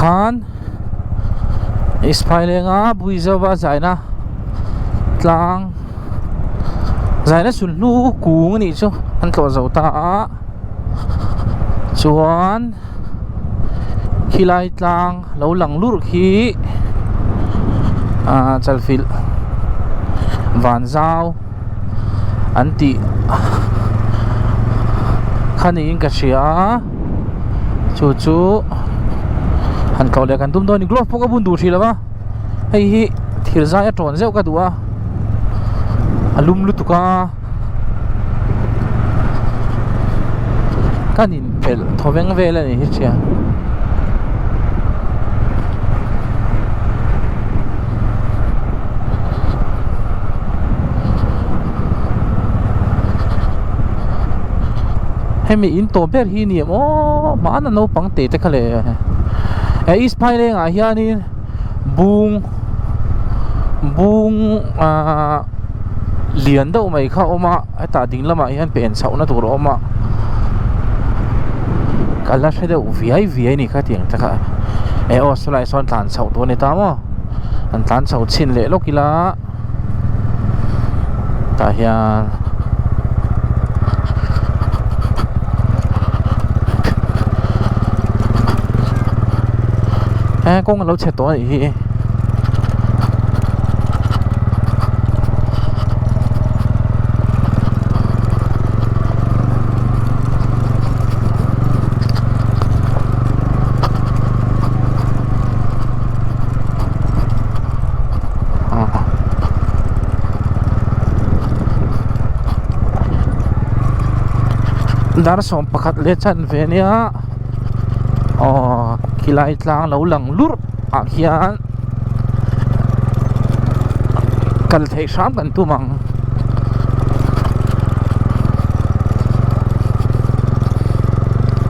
khan ispai lenga buizawa zaina tlang zaina sunlu kung ni chu an tlo zo ta chuan khilai tlang lo lang lur khi chalfil van zau anti khani in ka sia chu han kau le kan tum do ni glove poka bun du thi lawa hei hi thir za ya ton zeu ka duwa alum lu tuka kanin pel thoveng vela ni hi chia hemi in to ber hi ni mo mana no pang te te khale is pai le nga hianin bung lian do mai kha oma ata ding lama hian pen chau na tur oma kala shede vi ni kha tiang ta kha o sulai son tlan chau to ni ta mo an tlan chau chin le lokila ta hian con lâu chết tối thì dar som pakat le chan ve nia kilai tlang lo lang lur hian kal thei sam kan tu mang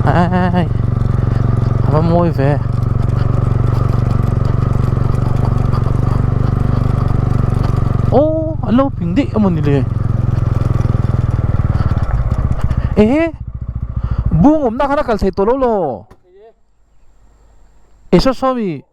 ai ava moi ve alo ping di amon ni le bung na kana kal thei to lo eso sobi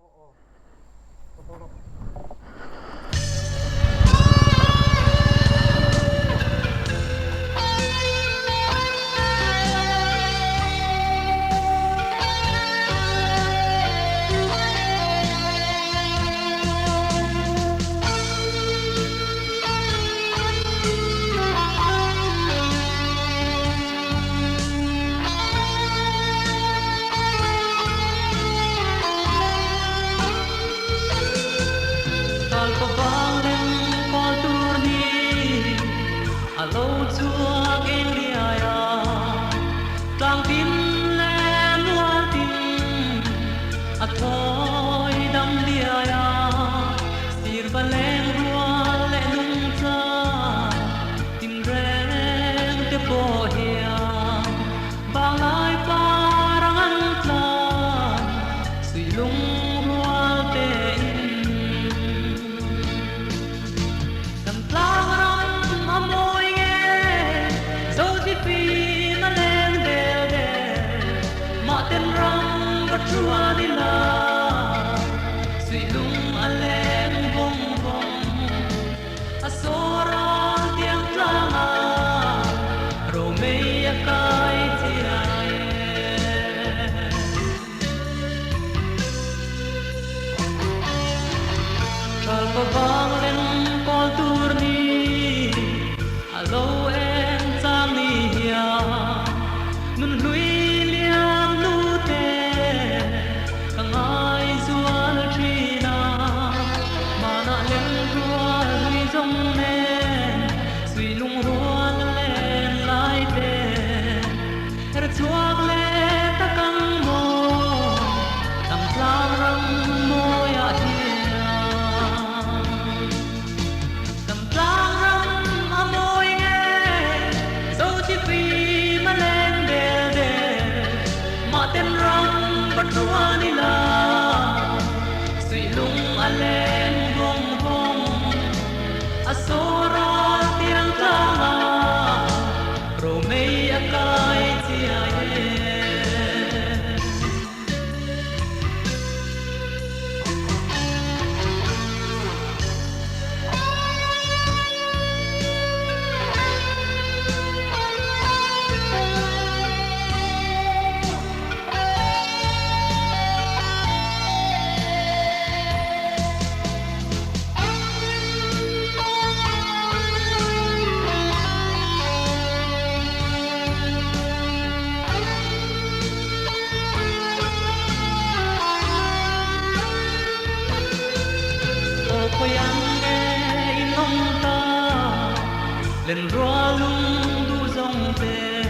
lên roa lung du dòng về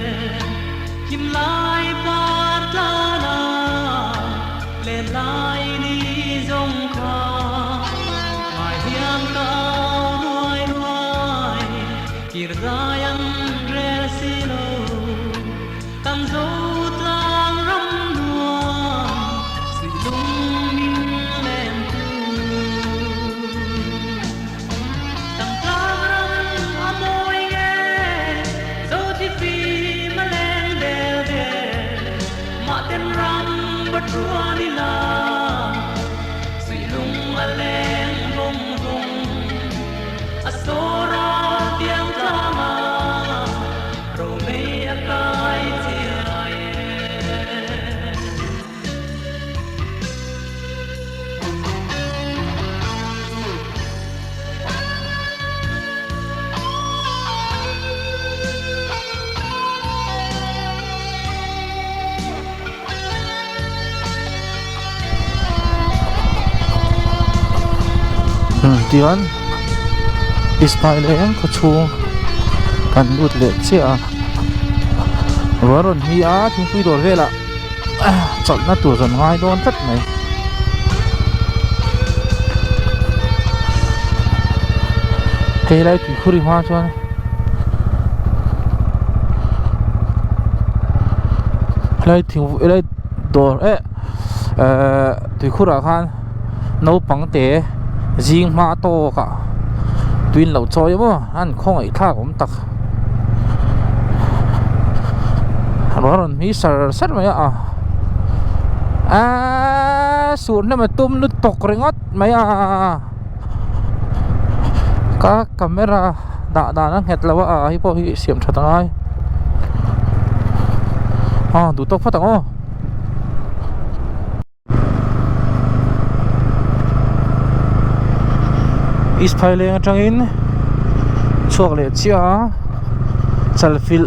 kim lai bát la na lên lai đi dòng kha mai hiang cao nuôi nuôi kir dayan resilo tam dấu tlang ram nuông suy lung min lên tu tam tlang ram amoy nghe dấu chi phi mà lên bel bel mà tên ram bất ruan đi la suy lung a lên bông bông a sora tiếng tama rồi mây a kai chia tian ispai leng ko chu kan lut le chia ron hi a thing pui dor vela chol na tu zon hai don tat mai ke lai tu khuri ma chuan lai thing lai dor tu khura khan no pang te riêng ma to cả tuyên lẩu choi mà ăn không ấy thà cũng tắc nó rồi mi sờ sét mày xuống này mà tôm lướt tóc rồi ngót mày các camera đã nó hẹt là hi po hi xiêm thật ngay đủ tóc phát tặng ispai le atangin chuak le chia chalfil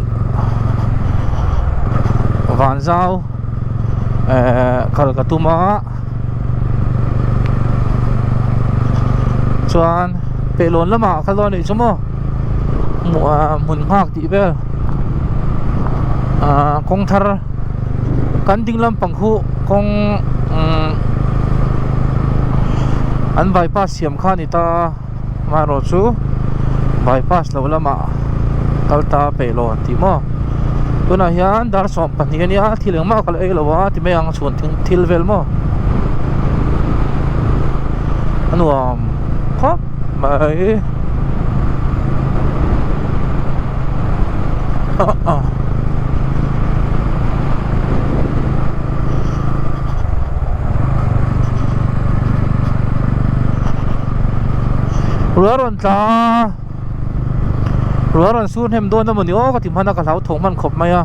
van zau kalkatuma chuan pelon lama khalon ni chumo mun hak ti bel kong thar kan ding lam panghu kong an bypass siam khan ita maro chu bypass lo lama kalta pelon ti mo tuna hian dar som pahnih ania thileng ma kal ei lowa ti me ang chun thil vel mo anuam khop mai ruaron sun hem don namani o ka timhana ka lau thong man khop maya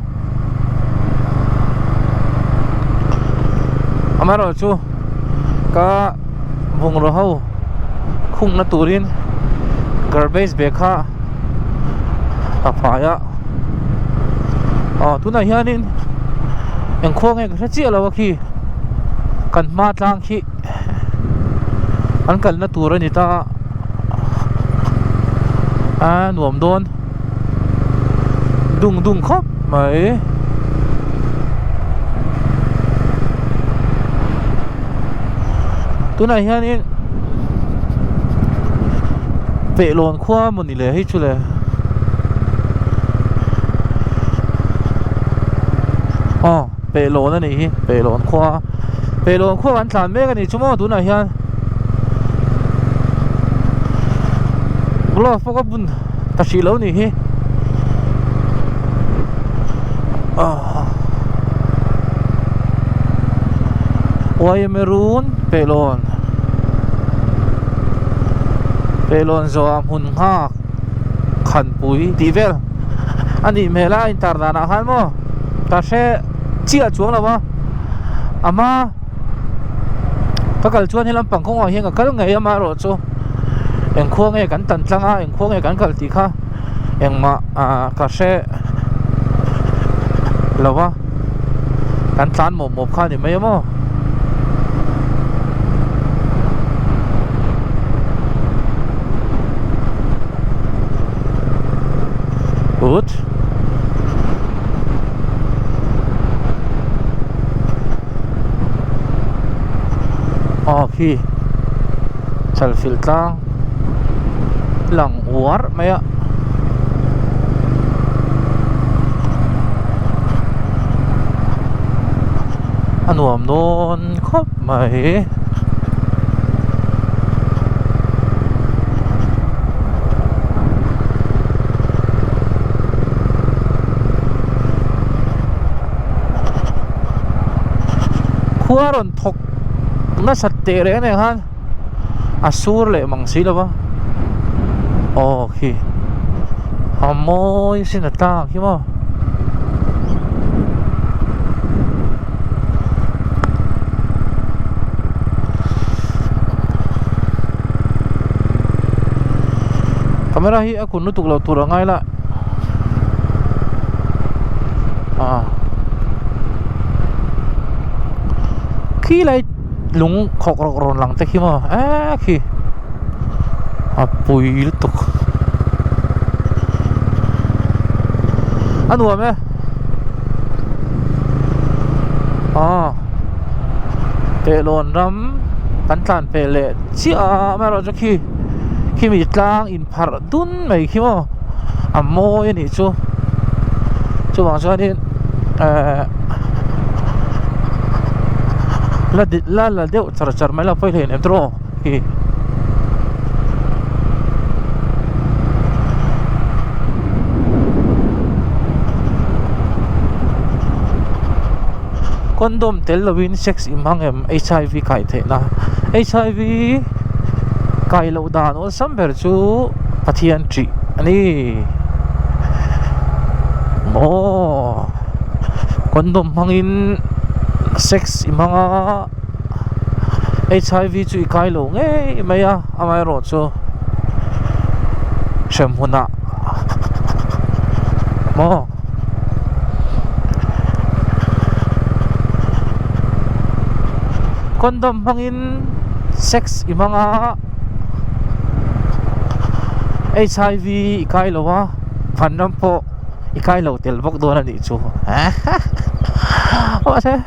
amaro chu ka vung ro ho khung na turin garbage bag kha apaya tuna hianin eng khong e ka chi lawa khi kan ma tlang khi an kal na turani ta nuam don dung khóc mấy tối nay ha nên vệ lồn khoa một nỉ lệ hết chưa lệ vệ lồn này nỉ vệ lồn khoa bán sản mấy cái này chúng nó tối nay ha lo phô có bún ta xí lâu nỉ Wai merun pelon zo hun ha khan pui tivel ani mela interdana khan mo ta se chia chuang lawa ama kakal chuan hilam pangkhong a hiang kal ngai ama ro chu eng khuang e kan tan tlanga eng khuang e kan kal ti kha eng ma ka se lawa kan tlan mop kha ni mai mo Good. Okay. Chal filtang lang war maya. Anuam non khop mai. Kuaron thok na satte re ne han asur le mang sila ba. Okay. Amoy sinata kimo. Kamera hi aku nutuk lau turang ngai la. Khi lại lúng khóc rộn lặng tới khi mà khi bùi lít tục ăn uống mẹ pê lồn rắm cắn tàn pê lệ chia mẹ rồi cho khi mình lang in phar đun mày khi mà môi này chú bằng cho nên la deu char mai la poi len entro ki condom tel lovin sex imang em HIV kai the na HIV kai lo dan ol samber chu pathian tri ani mo condom hangin sex imanga HIV chu ikai lo nge maya amai ro chu shemhuna mo condom hangin sex imanga HIV ikai lo wa phanam po ikai lo tel bok do na ni chu o thế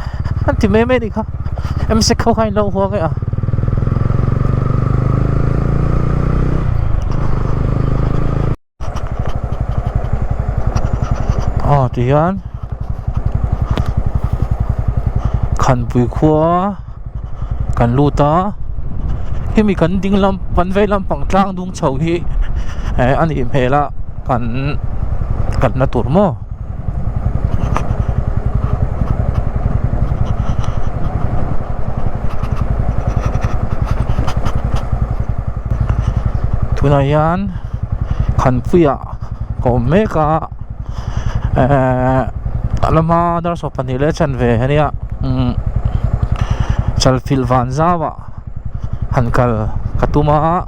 anh thì mê đi không em sẽ không hay lâu hoa cái thì anh khăn bùi khua khăn lù ta khi mình khăn đinh làm bắn vây làm bằng trang đúng chầu hi anh im hè là khăn nó tụt mò tunayan kan puya ko meka alama dar so panile chan ve hania chal fil van zawa hankal katuma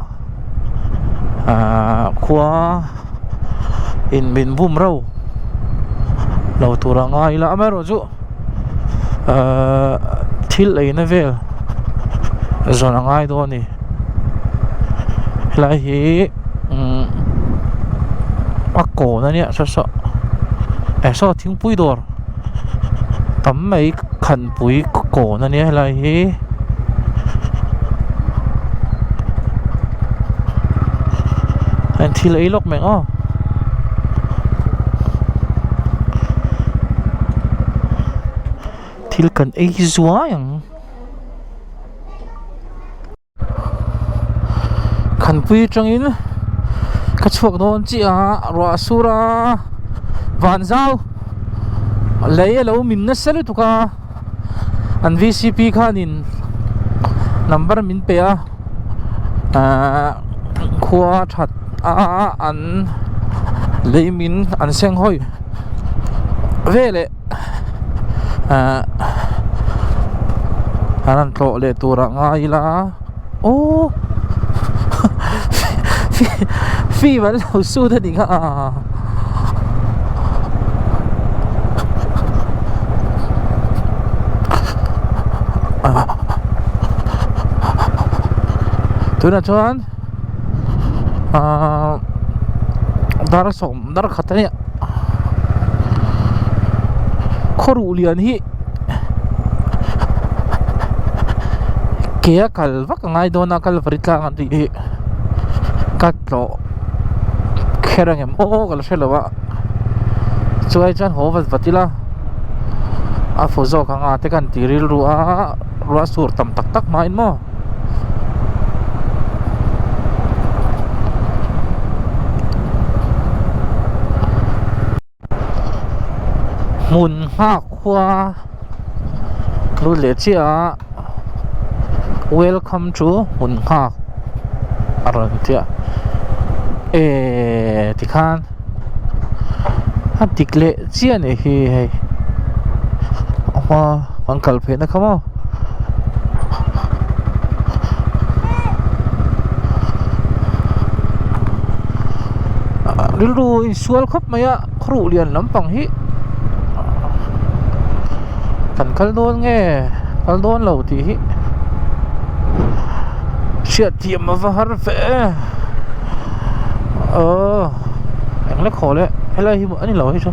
kwa in min bum raw law turanga ila amero ju thil ai na vel zona ngai do ni lại hi cổ nó nhẹ sợ sao tiếng bụi đỏ tấm mấy khẩn bụi cổ nó nhẹ lại hi anh thì lấy lọc mẹ thì cần ấy gió yang khăn pui trong in các chuộc non chị rọa sura van dao lấy lâu mình nó sẽ tụ cả anh VCP khanin number mình pe khua thật anh lấy mình anh xem thôi về lệ anh trộn lệ tụ ra ngay là ô phi vẫn lâu su thế đi cả tôi là cho anh dar som dar khát này khoru lian hi kia kal vak ngai dona kal varitla ngan ti hi kat lo kherang em o kal shelawa chuai chan ho wat vatila a fozo ka nga te kan tiril ruwa sur tam tak tak main mo mun ha khwa lu le chia welcome to mun ha aron tia ti khan ha tikle chia ne hi hai ama uncle phe na khamo rilu insual khop maya khru lian lampang hi kan kaldon nge kaldon lo ti hi sia tiam ma har fe anh lấy khổ đấy hay là hi anh lâu hay sao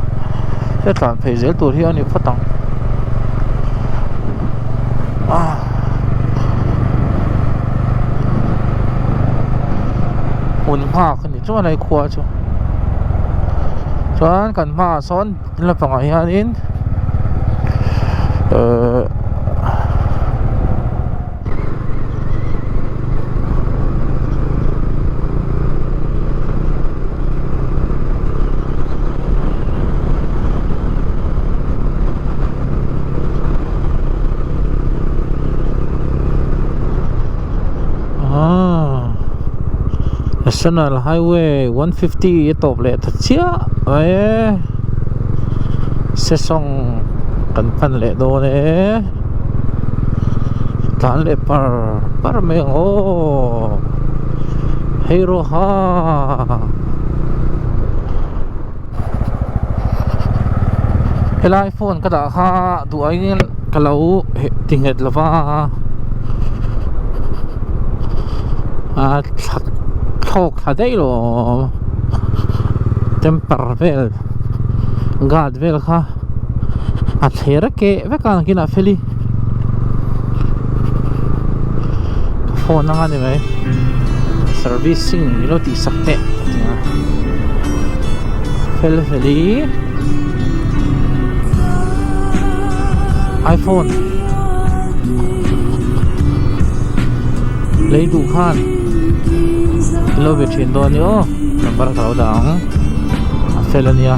thế toàn phải dễ tuổi thì anh phát tăngหุ่นผ้าคนนี้ช่วงอะไรครัวช่วงกันผ้าซ้อนแล้วฝั่งไอ้ฮันอินNational Highway 150 ये top le thachia ai se song kan pan le do ne tan le par me o hero ha el iPhone ka da ha du ai ni kalau tinget lava thok tha dei lo temper vel guard vel kha a thera ke ve kan kina feli phone na ni mai servicing lo ti sakte feli iPhone lấy đủ khan lo về chuyện đó nữa number thảo đảng Felania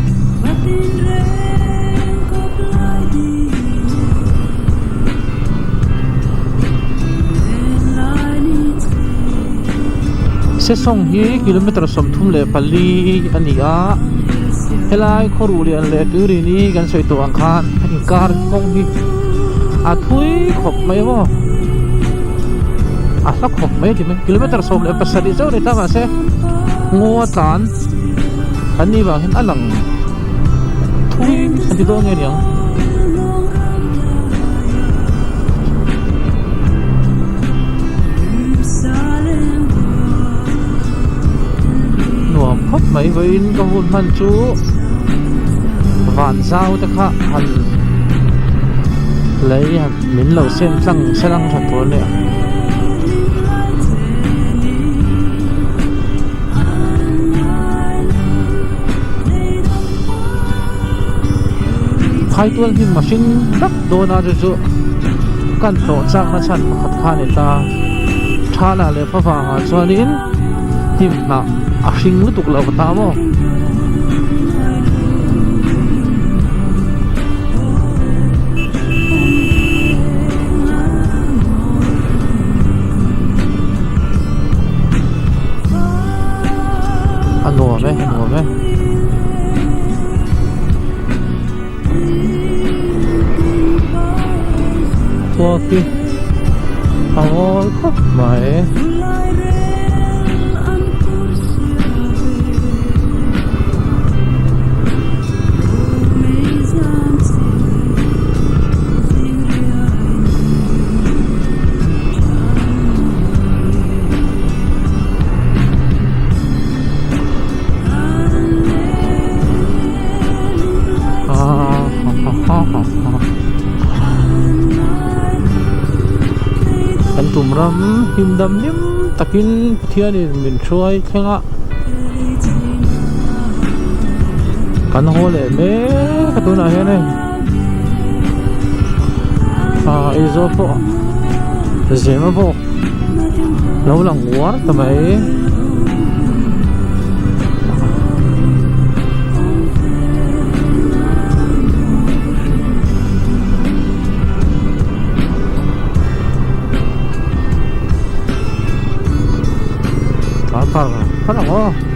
se song hi kilometer som thum le pali ania helai khoru le an le turi ni gan soi to ang khan inkar kong hi a thui khop mai mo asal khop mai di kilometer som le pasadi zo ni tama se ngo tan ani bang hin alang thui anti do nge riang nuam khop mai vein ka hun man chu van zau ta kha han lấy min lo sen sang thật thôi nè khai tuan hi machine đắp đồ na chu kan to chang na chan pakhat kha ni ta thana le pha wa chuanin tim na a hring lutuk lo ta mo ano me Walkie ôi khóc mày kan tumram himdam lim takin thianin min thuai thenga kan hole me katuna hian izo po zema po lâu lang war tamai Parang